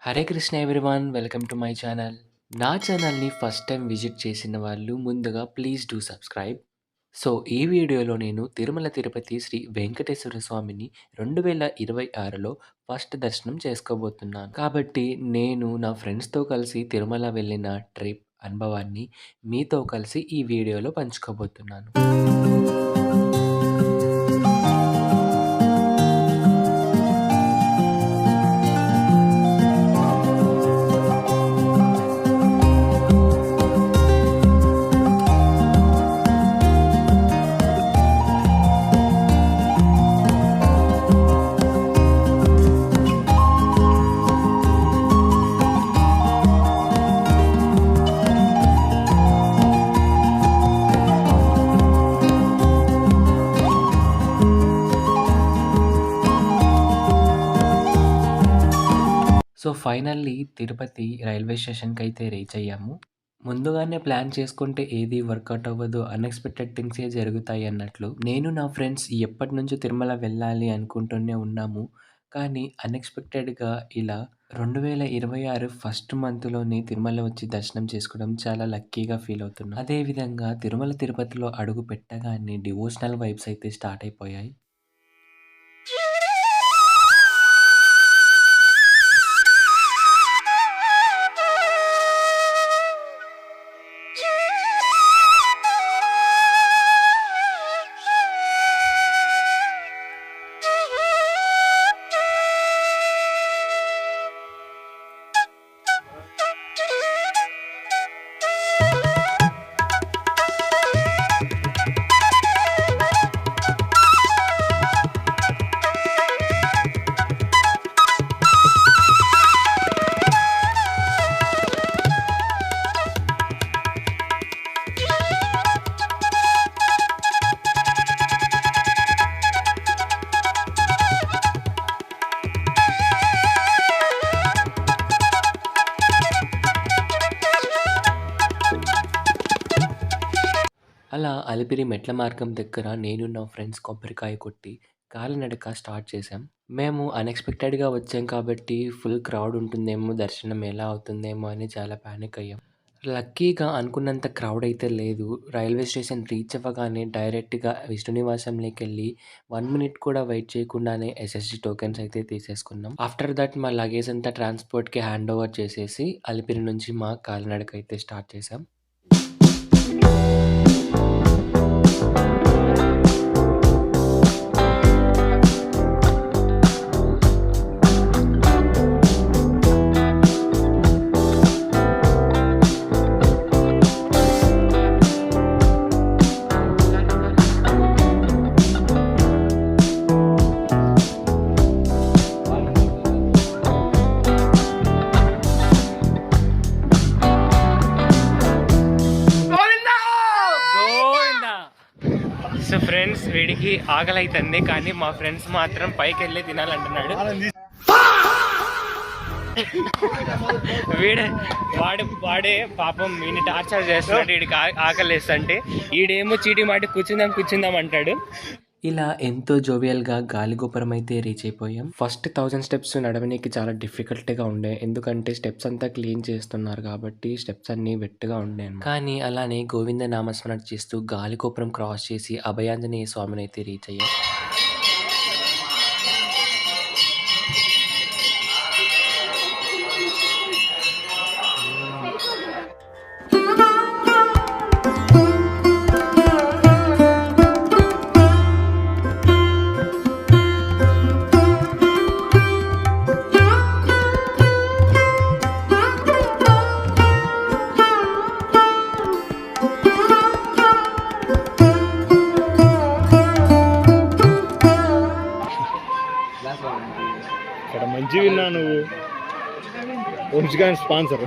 Hare Krishna everyone, welcome to my channel. నా ఛానల్ని first time visit చేసిన వాళ్ళు ముందుగా ప్లీజ్ డూ సబ్స్క్రైబ్. సో ఈ వీడియోలో నేను తిరుమల తిరుపతి శ్రీ వెంకటేశ్వర స్వామిని 2026లో ఫస్ట్ దర్శనం చేసుకోబోతున్నాను. కాబట్టి నేను నా ఫ్రెండ్స్తో కలిసి తిరుమల వెళ్ళిన ట్రిప్ అనుభవాన్ని మీతో కలిసి ఈ వీడియోలో పంచుకోబోతున్నాను. సో ఫైనల్లీ తిరుపతి రైల్వే స్టేషన్‌కైతే రీచ్ అయ్యాము. ముందుగానే ప్లాన్ చేసుకుంటే ఏది వర్కౌట్ అవ్వదు. అన్‌ఎక్స్‌పెక్టెడ్ థింగ్సే జరుగుతాయి అన్నట్లు. నేను నా ఫ్రెండ్స్ ఎప్పటినుంచో తిరుమల వెళ్ళాలి అనుకుంటూనే ఉన్నాము. కానీ అన్‌ఎక్స్‌పెక్టెడ్‌గా ఇలా 2026 ఫస్ట్ మంత్‌లోనే తిరుమల వచ్చి దర్శనం చేసుకోవడం చాలా లక్కీగా ఫీల్ అవుతున్నా. అదే విధంగా తిరుమల తిరుపతిలో అడుగు పెట్టగానే డివోషనల్ వైబ్స్ అయితే స్టార్ట్ అయిపోయాయి. అలా అలిపిరి మెట్ల మార్గం దగ్గర నేను నా ఫ్రెండ్స్ కొబ్బరికాయ కొట్టి కాలినడక స్టార్ట్ చేశాం. మేము అన్‌ఎక్స్‌పెక్టెడ్‌గా వచ్చాం కాబట్టి ఫుల్ క్రౌడ్ ఉంటుందేమో, దర్శనం ఎలా అవుతుందేమో అని చాలా పానిక్ అయ్యాం. లక్కీగా అనుకున్నంత క్రౌడ్ అయితే లేదు. రైల్వే స్టేషన్ రీచ్ అవ్వగానే డైరెక్ట్‌గా విష్ణు నివాసంలోకెళ్ళి 1 మినిట్ కూడా వెయిట్ చేయకుండానే ఎస్ఎస్‌డి టోకెన్స్ అయితే తీసేసుకున్నాం. ఆఫ్టర్ దట్ మా లగేజ్ అంతా ట్రాన్స్‌పోర్ట్‌కి హ్యాండ్ ఓవర్ చేసేసి అలిపిరి నుంచి మా కాలినడక అయితే స్టార్ట్ చేశాం. సో ఫ్రెండ్స్, వీడికి ఆకలి అవుతుంది కానీ మా ఫ్రెండ్స్ మాత్రం పైకి వెళ్ళి తినాలంటున్నాడు. వాడే పాపం వీడిని టార్చర్ చేస్తున్నాడు. వీడికి ఆకలి వేస్తుంటే ఈడేమో చీటి మాటి కూర్చుందాం అంటాడు. ఇలా ఎంతో జోవియల్‌గా గాలిగోపురం అయితే రీచ్ అయిపోయాం. ఫస్ట్ 1000 స్టెప్స్ నడవనీకి చాలా డిఫికల్ట్‌గా ఉండే. ఎందుకంటే స్టెప్స్ అంతా క్లీన్ చేస్తున్నారు కాబట్టి స్టెప్స్ అన్నీ వెట్టుగా ఉండే. కానీ అలానే గోవింద నామస్మరణ చేస్తూ గాలిగోపురం క్రాస్ చేసి అభయాంజనేయ స్వామిని అయితే రీచ్ అయ్యాం. ఇక్కడ మంచి విన్నా నువ్వు వంశీ స్పాన్సర్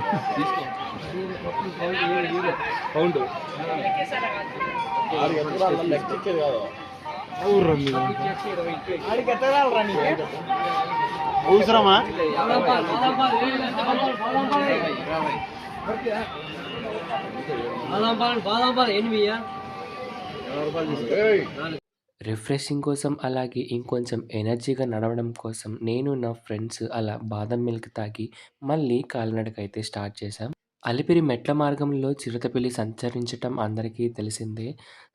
అవసరమా బాదం పాలు 8 రిఫ్రెషింగ్ కోసం అలాగే ఇంకొంచెం ఎనర్జీగా నడవడం కోసం నేను నా ఫ్రెండ్స్ అలా బాదం మిల్క్ తాగి మళ్ళీ కాలినడకైతే స్టార్ట్ చేశాం. అలిపిరి మెట్ల మార్గంలో చిరుతపులి సంచరించటం అందరికీ తెలిసిందే.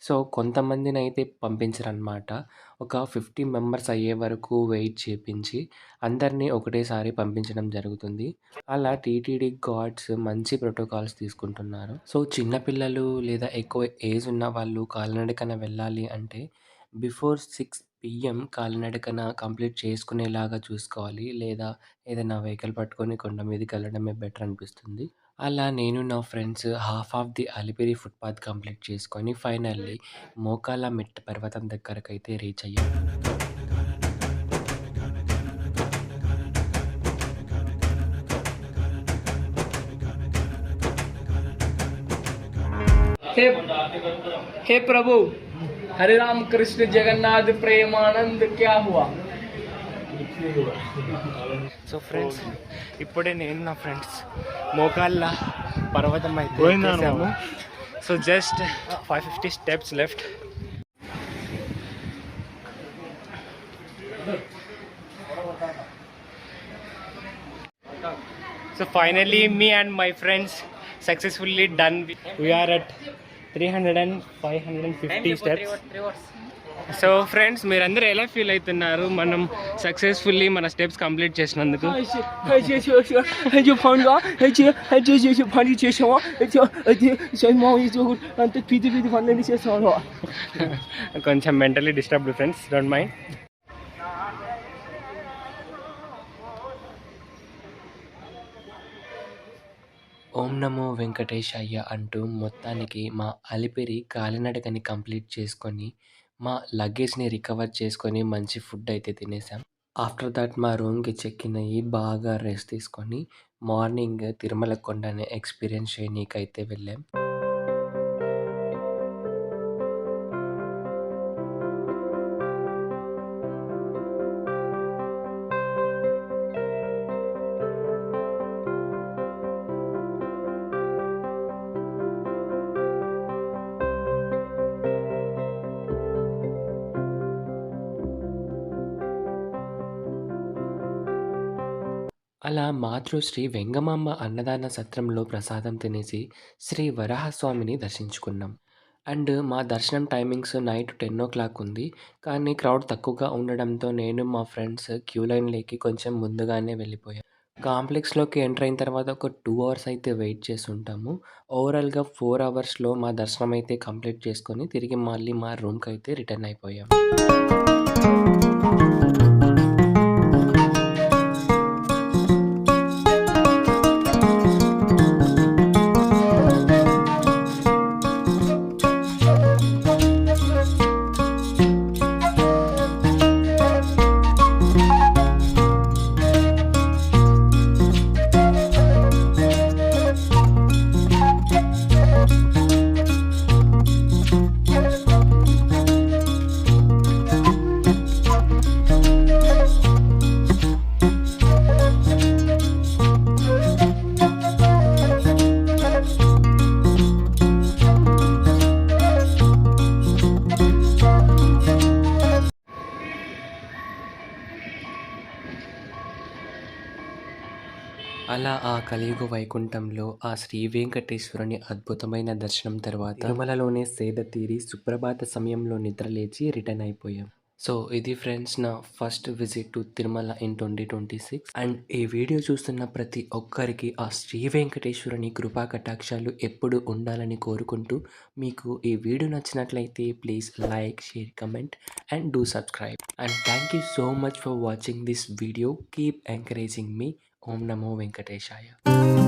సో, కొంతమందినైతే పంపించరనమాట. ఒక 50 మెంబర్స్ అయ్యే వరకు వెయిట్ చేపించి అందరిని ఒకటేసారి పంపించడం జరుగుతుంది. అలా టీటీడీ గార్డ్స్ మంచి ప్రోటోకాల్స్ తీసుకుంటున్నారు. సో, చిన్న పిల్లలు లేదా ఎక్కువ ఏజ్ ఉన్న వాళ్ళు కాలినడకన వెళ్ళాలి అంటే బిఫోర్ 6 పీఎం కాలినడకన కంప్లీట్ చేసుకునేలాగా చూసుకోవాలి. లేదా ఏదైనా వెహికల్ పట్టుకొని కొండ మీదకెళ్ళడమే బెటర్ అనిపిస్తుంది. అలా నేను నా friends half of the Alipiri footpath complete చేసుకొని ఫైనల్లీ మోకాళ్ళ మెట్టు పర్వతం దగ్గరకైతే రీచ్ అయ్యాం. हे हे प्रभु, हरे राम कृष्ण जगन्नाथ प्रेमानंद क्या हुआ? సో ఫ్రెండ్స్ ఇప్పుడే నేను నా ఫ్రెండ్స్ మోకాళ్ళ పర్వతం అయితే పోయిందా ఎక్కేసాము. So just 550 steps left. So finally me and my friends successfully done. We are at 300 and 550 steps. So friends మీరందరూ ఎలా ఫీల్ అవుతున్నారు మనం సక్సెస్ఫుల్లీ మన స్టెప్స్ కంప్లీట్ చేసినందుకు? కొంచెం mentally disturbed friends, don't mind. ఓం నమో వెంకటేశయ్య అంటూ మొత్తానికి మా అలిపిరి కాలినడకని కంప్లీట్ చేసుకొని మా లగేజ్ని రికవర్ చేసుకొని మంచి ఫుడ్ అయితే తినేసాం. ఆఫ్టర్ దట్ మా రూమ్కి చెక్ ఇన్ అయ్యి బాగా రెస్ట్ తీసుకొని మార్నింగ్ తిరుమల కొండని ఎక్స్పీరియన్స్ చేయనీకైతే వెళ్ళాం. అలా మాతృశ్రీ వెంగమాంబ అన్నదాన సత్రంలో ప్రసాదం తినేసి శ్రీ వరాహస్వామిని దర్శించుకున్నాం. అండ్ మా దర్శనం టైమింగ్స్ నైట్ 10:00 ఉంది. కానీ క్రౌడ్ తక్కువగా ఉండడంతో నేను మా ఫ్రెండ్స్ క్యూ లైన్‌లోకి కొంచెం ముందుగానే వెళ్ళిపోయాం. కాంప్లెక్స్‌లోకి ఎంటర్ అయిన తర్వాత ఒక 2 అవర్స్ అయితే వెయిట్ చేసుంటాము. ఓవరాల్‌గా 4 అవర్స్‌లో మా దర్శనం అయితే కంప్లీట్ చేసుకొని తిరిగి మళ్ళీ మా రూమ్‌కైతే రిటర్న్ అయిపోయాం. అలా ఆ కలియుగ వైకుంఠంలో ఆ శ్రీ వెంకటేశ్వరుని అద్భుతమైన దర్శనం తర్వాత తిరుమలలోనే సేద తీరి సుప్రభాత సమయంలో నిద్రలేచి రిటర్న్ అయిపోయాం. సో ఇది ఫ్రెండ్స్ నా first visit to Tirumala in 2026. And ఈ వీడియో చూస్తున్న ప్రతి ఒక్కరికి ఆ శ్రీ వెంకటేశ్వరుని కృపా కటాక్షాలు ఎప్పుడు ఉండాలని కోరుకుంటూ, మీకు ఈ వీడియో నచ్చినట్లయితే please like, share, comment and do subscribe. And thank you so much for watching this video. Keep encouraging me. ఓం నమో వెంకటేశాయ.